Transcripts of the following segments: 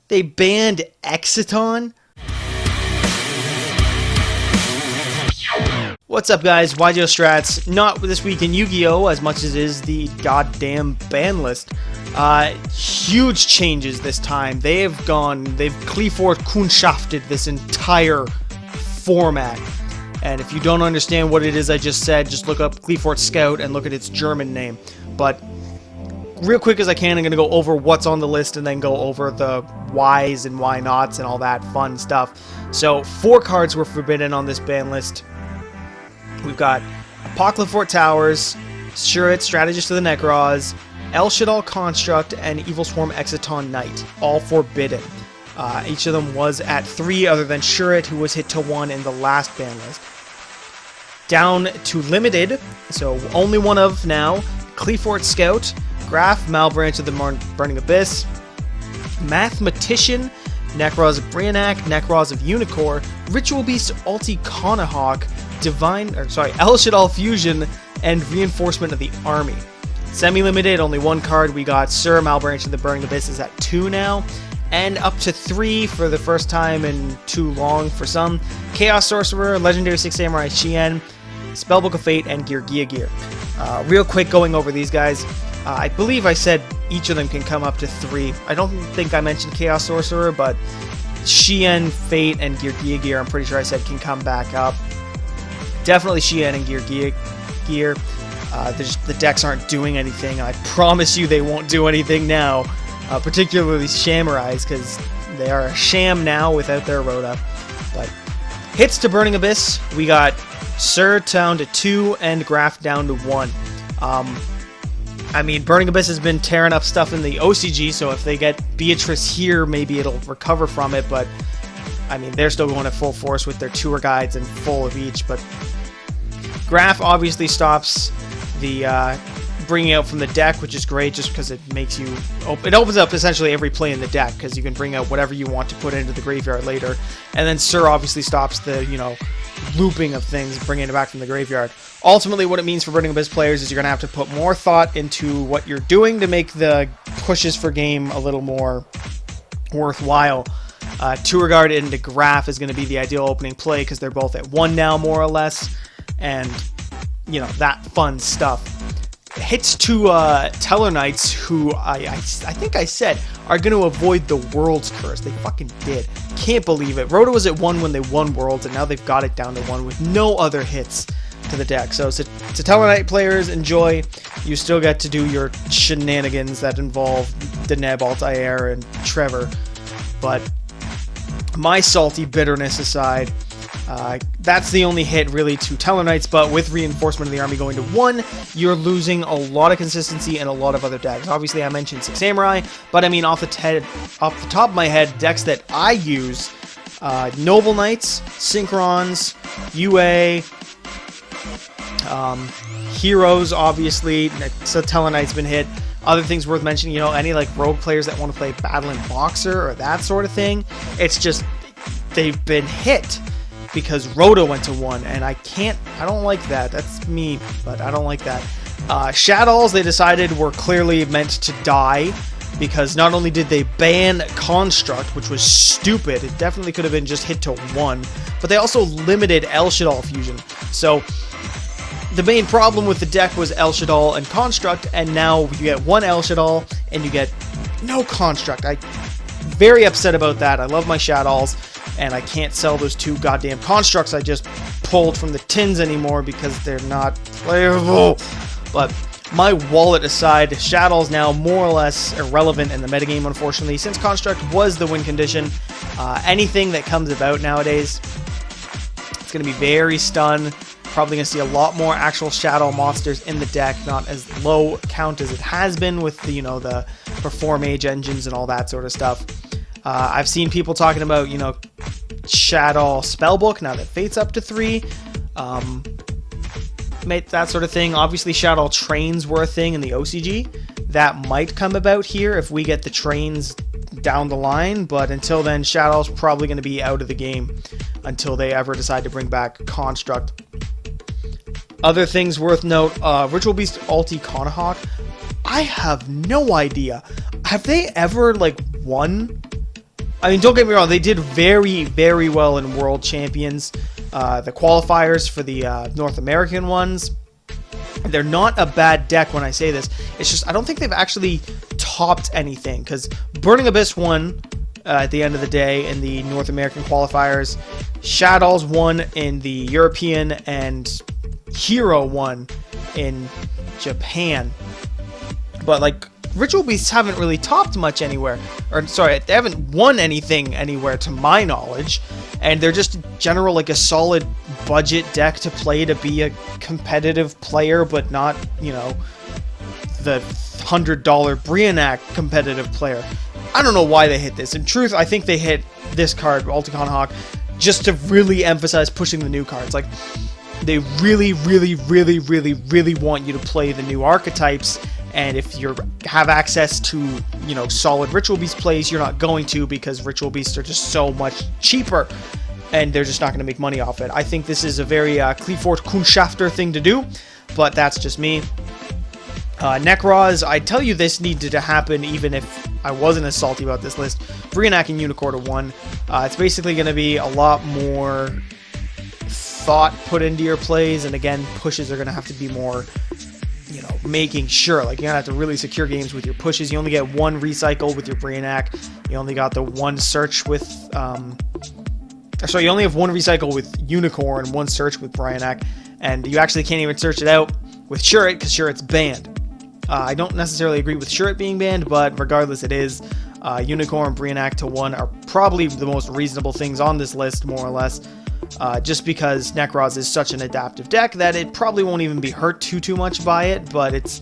They banned Exiton? What's up, guys? YGO Strats. Not this week in Yu-Gi-Oh! As much as it is the goddamn ban list. Huge changes this time. They've Clifford Kunschafted this entire format. And if you don't understand what it is I just said, just look up Clifford Scout and look at its German name. But real quick as I can, I'm going to go over what's on the list and then go over the whys and why nots and all that fun stuff. So, 4 cards were forbidden on this ban list. We've got Apocalypse Towers, Shurit, Strategist of the Necros, El Shaddoll Construct, and Evil Swarm Exiton Knight. All forbidden. Each of them was at 3, other than Shurit, who was hit to 1 in the last ban list. Down to limited, so only one of now, Clifford Scout, Graf, Malbranch of the Burning Abyss, Mathematician, Necros of Brianak, Necros of Unicorn, Ritual Beast Alti Conahawk, El Shaddoll Fusion, and Reinforcement of the Army. Semi-limited, only 1 card. We got Sir Malbranch of the Burning Abyss is at 2 now, and up to 3 for the first time in too long for some. Chaos Sorcerer, Legendary 6 Samurai Shien, Spellbook of Fate, and Gear. Real quick going over these guys. I believe I said each of them can come up to 3. I don't think I mentioned Chaos Sorcerer, but Shien, Fate, and Gear, I'm pretty sure I said can come back up. Definitely Shien and Gear. The decks aren't doing anything. I promise you they won't do anything now. Particularly Shamurais, because they are a sham now without their Rhoda. But hits to Burning Abyss, we got Sir down to 2 and Graf down to 1. I mean, Burning Abyss has been tearing up stuff in the OCG, so if they get Beatrice here, maybe it'll recover from it, but I mean, they're still going at full force with their tour guides and full of each, but Graf obviously stops the bringing out from the deck, which is great just because it makes you... It opens up essentially every play in the deck because you can bring out whatever you want to put into the graveyard later. And then Sir obviously stops the, looping of things, bringing it back from the graveyard. Ultimately, what it means for Burning Abyss players is you're going to have to put more thought into what you're doing to make the pushes for game a little more worthwhile. Tour Guard into Graf is going to be the ideal opening play because they're both at 1 now, more or less. And, that fun stuff. Hits to Teller Knights, who I think I said are going to avoid the World's Curse. They fucking did. Can't believe it. Rhoda was at 1 when they won Worlds, and now they've got it down to 1 with no other hits to the deck. So Teller Knight players, enjoy. You still get to do your shenanigans that involve Deneb, Altair, and Trevor. But my salty bitterness aside, that's the only hit really to Teller Knights, but with Reinforcement of the Army going to 1, you're losing a lot of consistency and a lot of other decks. Obviously, I mentioned 6 Samurai, but I mean, off the top of my head, decks that I use, Noble Knights, Synchrons, UA, Heroes, obviously, so Teller Knight's been hit. Other things worth mentioning, any like rogue players that want to play Battling Boxer or that sort of thing, it's just, they've been hit. Because Rhoda went to 1, and I don't like that. That's me, but I don't like that. Shaddolls, they decided, were clearly meant to die, because not only did they ban Construct, which was stupid, it definitely could have been just hit to 1, but they also limited El Shaddoll Fusion. So, the main problem with the deck was El Shaddoll and Construct, and now you get 1 El Shaddoll, and you get no Construct. I'm very upset about that. I love my Shaddolls. And I can't sell those 2 goddamn constructs I just pulled from the tins anymore because they're not playable. But my wallet aside, Shaddolls now more or less irrelevant in the metagame, unfortunately, since Construct was the win condition. Anything that comes about nowadays, it's going to be very stun. Probably going to see a lot more actual Shadow monsters in the deck, not as low count as it has been with the, the Perform Age engines and all that sort of stuff. I've seen people talking about, Shadow Spellbook, now that Fate's up to 3. That sort of thing. Obviously, Shadow Trains were a thing in the OCG. That might come about here if we get the trains down the line, but until then, Shadow's probably going to be out of the game until they ever decide to bring back Construct. Other things worth note, Ritual Beast Alti Conahawk. I have no idea. Have they ever, won I mean, don't get me wrong, they did very, very well in World Champions. The qualifiers for the North American ones, they're not a bad deck when I say this. It's just, I don't think they've actually topped anything, because Burning Abyss won at the end of the day in the North American qualifiers. Shadows won in the European, and Hero won in Japan. But, like, Ritual Beasts haven't really topped much anywhere. Or, sorry, they haven't won anything anywhere to my knowledge. And they're just in general, like, a solid budget deck to play to be a competitive player, but not, you know, the $100 Brianak competitive player. I don't know why they hit this. In truth, I think they hit this card, Alticon Hawk, just to really emphasize pushing the new cards. Like, they really, really, really, really, really want you to play the new archetypes. And if you have access to, you know, solid Ritual Beast plays, you're not going to, because Ritual Beasts are just so much cheaper, and they're just not going to make money off it. I think this is a very Clifford Kundschafter thing to do, but that's just me. Necroz, I tell you this needed to happen even if I wasn't as salty about this list. Brianak and Unicorn to 1. It's basically going to be a lot more thought put into your plays, and again, pushes are going to have to be more, you know, making sure, like, you're gonna have to really secure games with your pushes. You only get 1 recycle with your Brianak. You only got the 1 search with, sorry, you only have 1 recycle with Unicorn and 1 search with Brianak, and you actually can't even search it out with Shuret, because Shuret's banned. I don't necessarily agree with Shuret being banned, but regardless, it is. Unicorn, Brianak to 1 are probably the most reasonable things on this list, more or less. Just because Necroz is such an adaptive deck that it probably won't even be hurt too much by it, but it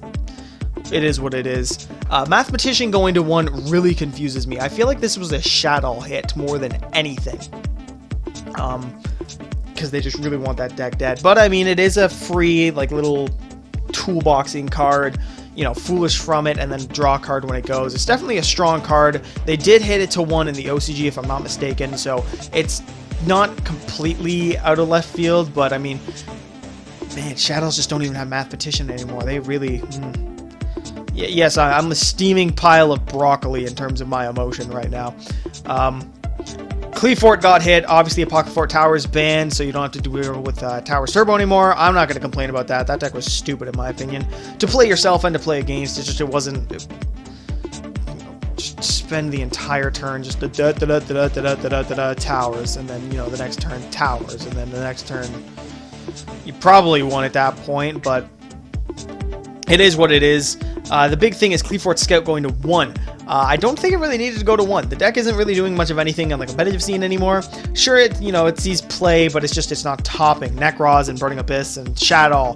is what it is. Mathematician going to 1 really confuses me. I feel like this was a shadow hit more than anything. Because they just really want that deck dead. But I mean, it is a free, like, little toolboxing card. You know, Foolish from it, and then draw a card when it goes. It's definitely a strong card. They did hit it to 1 in the OCG, if I'm not mistaken, so it's not completely out of left field, but I mean, man, Shadows just don't even have Mathematician anymore. They really... Yes, I'm a steaming pile of broccoli in terms of my emotion right now. Cleefort got hit. Obviously, Pocket Fort Tower is banned, so you don't have to deal with Tower's Turbo anymore. I'm not going to complain about that. That deck was stupid, in my opinion. To play yourself and to play against, it wasn't... just spend the entire turn just the towers, and then, you know, the next turn towers, and then the next turn you probably won at that point, but it is what it is. The big thing is Cleefort Scout going to 1. I don't think it really needed to go to 1. The deck isn't really doing much of anything on the competitive scene anymore. Sure, it sees play, but it's not topping. Necroz and Burning Abyss and Shadow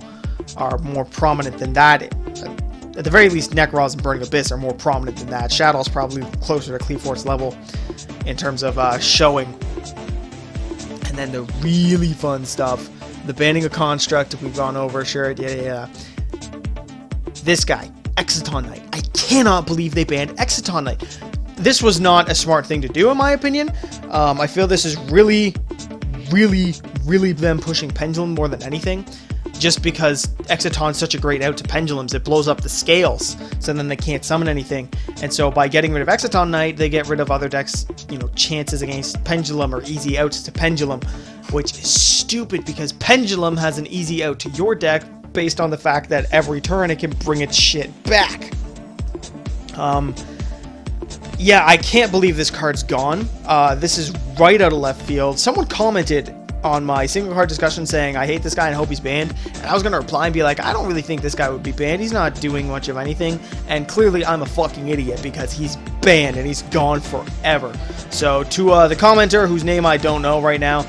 are more prominent than that. At the very least, Necroz and Burning Abyss are more prominent than that. Shadow's probably closer to Cleefort's level in terms of showing. And then the really fun stuff, the banning of Construct, we've gone over, sure, yeah. This guy, Exciton Knight. I cannot believe they banned Exciton Knight. This was not a smart thing to do, in my opinion. I feel this is really, really, really them pushing Pendulum more than anything. Just because Exciton's such a great out to Pendulums, it blows up the scales, so then they can't summon anything. And so by getting rid of Exciton Knight, they get rid of other decks, chances against Pendulum or easy outs to Pendulum, which is stupid because Pendulum has an easy out to your deck based on the fact that every turn it can bring its shit back. Yeah, I can't believe this card's gone. This is right out of left field. Someone commented on my single card discussion saying, I hate this guy and hope he's banned. And I was going to reply and be like, I don't really think this guy would be banned. He's not doing much of anything. And clearly I'm a fucking idiot because he's banned and he's gone forever. So to the commenter whose name I don't know right now,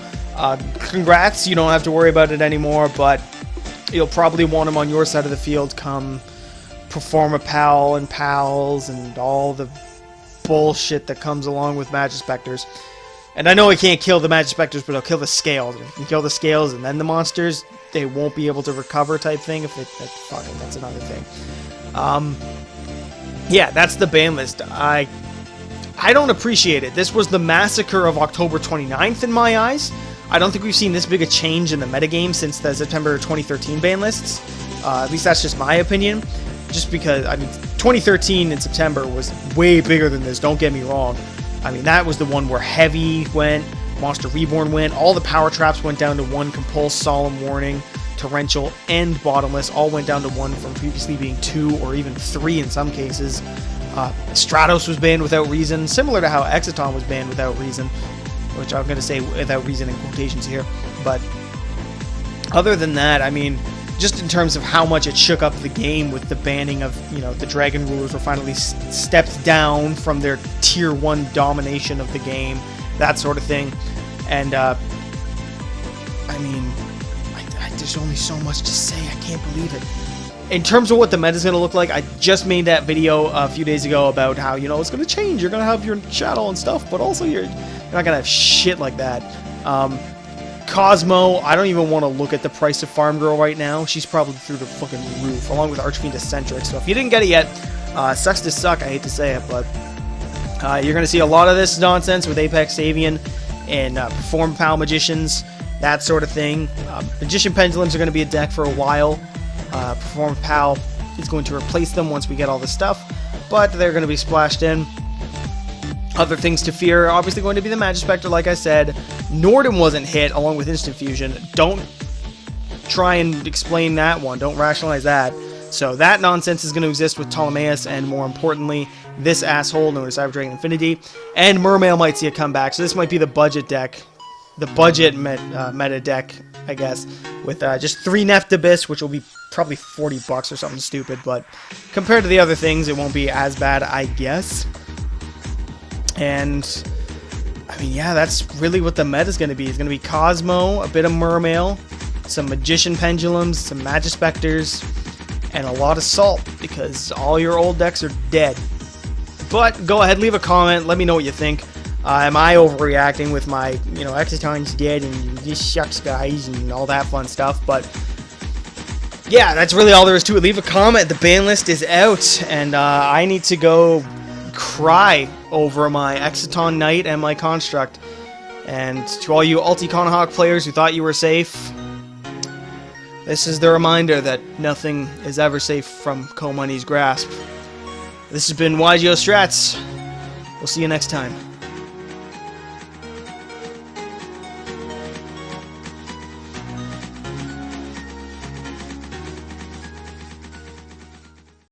congrats. You don't have to worry about it anymore, but you'll probably want him on your side of the field come Performa Pal and Pals and all the bullshit that comes along with Magispectors. And I know he can't kill the Magispectors, but he'll kill the Scales. If he can kill the Scales and then the monsters, they won't be able to recover type thing. That's another thing. Yeah, that's the ban list. I don't appreciate it. This was the massacre of October 29th in my eyes. I don't think we've seen this big a change in the metagame since the September 2013 ban lists. At least that's just my opinion. Just because, 2013 in September was way bigger than this, don't get me wrong. I mean, that was the one where Heavy went, Monster Reborn went, all the power traps went down to 1, Compulse, Solemn Warning, Torrential, and Bottomless all went down to 1 from previously being 2 or even 3 in some cases. Stratos was banned without reason, similar to how Exciton was banned without reason, which I'm going to say without reason in quotations here. But other than that, I mean, just in terms of how much it shook up the game with the banning of, you know, the Dragon Rulers were finally stepped down from their Tier 1 domination of the game, that sort of thing. And, I mean, there's only so much to say. I can't believe it. In terms of what the meta is going to look like, I just made that video a few days ago about how, you know, it's going to change. You're going to have your shadow and stuff, but also you're not going to have shit like that. Cosmo, I don't even want to look at the price of Farm Girl right now. She's probably through the fucking roof, along with Archfiend Eccentric. So if you didn't get it yet, sucks to suck. I hate to say it, but you're going to see a lot of this nonsense with Apex Avian and Perform Pal Magicians, that sort of thing. Magician Pendulums are going to be a deck for a while. Perform Pal is going to replace them once we get all this stuff, but they're going to be splashed in. Other things to fear are obviously going to be the Magispector, like I said. Norden wasn't hit, along with Instant Fusion. Don't try and explain that one. Don't rationalize that. So that nonsense is going to exist with Ptolemaeus, and more importantly, this asshole known as Cyber Dragon Infinity. And Mermail might see a comeback, so this might be the budget deck. The budget meta deck, I guess, with just 3 Neft Abyss, which will be probably $40 or something stupid, but compared to the other things, it won't be as bad, I guess. And, I mean, yeah, that's really what the meta is going to be. It's going to be Cosmo, a bit of Mermail, some Magician Pendulums, some Magispectors, and a lot of Salt, because all your old decks are dead. But go ahead, leave a comment, let me know what you think. Am I overreacting with my, you know, Exciton's dead and this sucks, guys, and all that fun stuff? But yeah, that's really all there is to it. Leave a comment. The ban list is out, and I need to go cry over my Exciton Knight and my Construct. And to all you Ulti-Conahawk players who thought you were safe, this is the reminder that nothing is ever safe from Co Money's grasp. This has been YGO Strats. We'll see you next time.